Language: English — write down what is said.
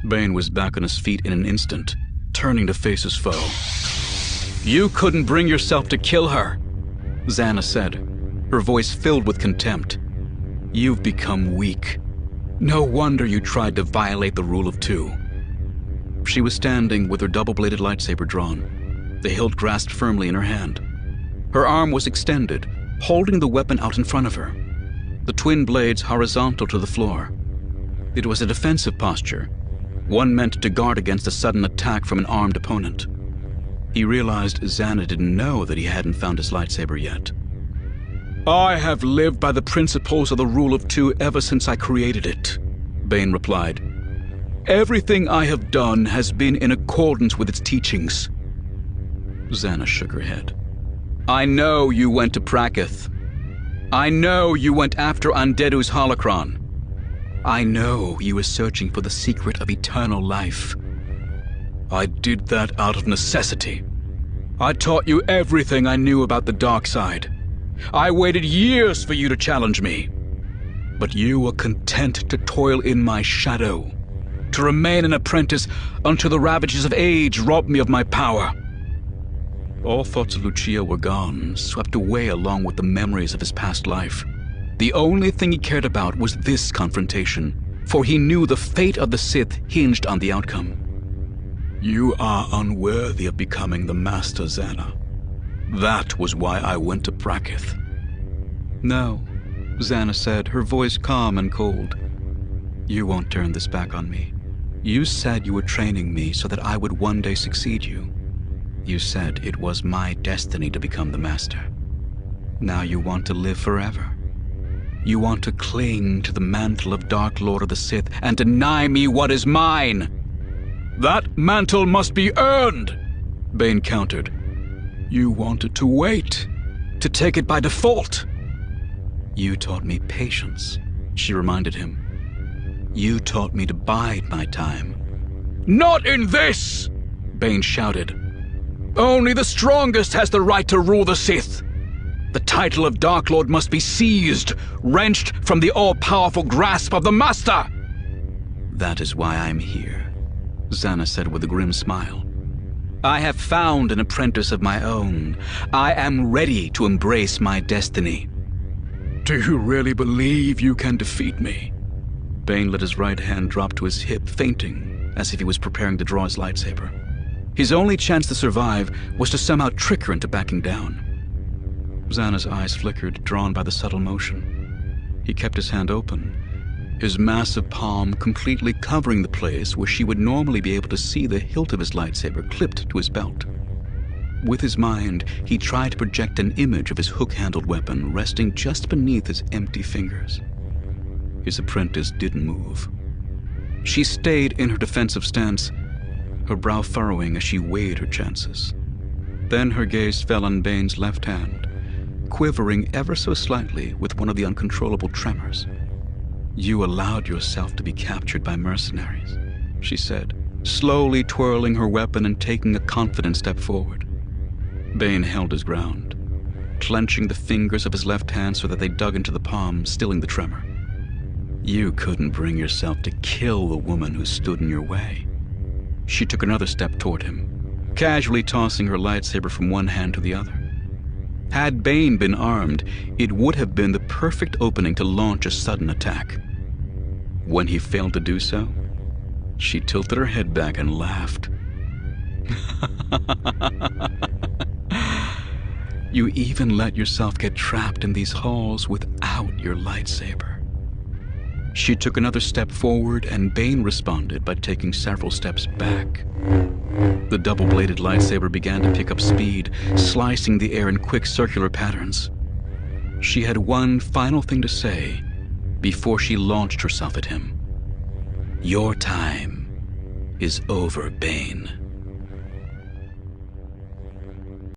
Bane was back on his feet in an instant, turning to face his foe. "You couldn't bring yourself to kill her," Zannah said, her voice filled with contempt. "You've become weak. No wonder you tried to violate the rule of two." She was standing with her double-bladed lightsaber drawn, the hilt grasped firmly in her hand. Her arm was extended, holding the weapon out in front of her, the twin blades horizontal to the floor. It was a defensive posture, one meant to guard against a sudden attack from an armed opponent. He realized Zannah didn't know that he hadn't found his lightsaber yet. "I have lived by the principles of the rule of two ever since I created it," Bane replied. "Everything I have done has been in accordance with its teachings." Zannah shook her head. "I know you went to Prakith. I know you went after Andeddu's holocron. I know you were searching for the secret of eternal life. I did that out of necessity. I taught you everything I knew about the dark side. I waited years for you to challenge me. But you were content to toil in my shadow, to remain an apprentice until the ravages of age robbed me of my power." All thoughts of Lucia were gone, swept away along with the memories of his past life. The only thing he cared about was this confrontation, for he knew the fate of the Sith hinged on the outcome. "You are unworthy of becoming the Master, Zannah. That was why I went to Prakith." "No," Zannah said, her voice calm and cold. "You won't turn this back on me. You said you were training me so that I would one day succeed you. You said it was my destiny to become the Master. Now you want to live forever. You want to cling to the mantle of Dark Lord of the Sith and deny me what is mine." "That mantle must be earned," Bane countered. "You wanted to wait, to take it by default." "You taught me patience," she reminded him. "You taught me to bide my time." "Not in this!" Bane shouted. "Only the strongest has the right to rule the Sith. The title of Dark Lord must be seized, wrenched from the all-powerful grasp of the Master." "That is why I'm here," Zannah said with a grim smile. "I have found an apprentice of my own. I am ready to embrace my destiny." "Do you really believe you can defeat me?" Bane let his right hand drop to his hip, feinting, as if he was preparing to draw his lightsaber. His only chance to survive was to somehow trick her into backing down. Zannah's eyes flickered, drawn by the subtle motion. He kept his hand open, his massive palm completely covering the place where she would normally be able to see the hilt of his lightsaber clipped to his belt. With his mind, he tried to project an image of his hook-handled weapon resting just beneath his empty fingers. His apprentice didn't move. She stayed in her defensive stance, her brow furrowing as she weighed her chances. Then her gaze fell on Bane's left hand, quivering ever so slightly with one of the uncontrollable tremors. "You allowed yourself to be captured by mercenaries," she said, slowly twirling her weapon and taking a confident step forward. Bane held his ground, clenching the fingers of his left hand so that they dug into the palm, stilling the tremor. "You couldn't bring yourself to kill the woman who stood in your way." She took another step toward him, casually tossing her lightsaber from one hand to the other. Had Bane been armed, it would have been the perfect opening to launch a sudden attack. When he failed to do so, she tilted her head back and laughed. "You even let yourself get trapped in these halls without your lightsaber." She took another step forward, and Bane responded by taking several steps back. The double-bladed lightsaber began to pick up speed, slicing the air in quick circular patterns. She had one final thing to say before she launched herself at him. "Your time is over, Bane."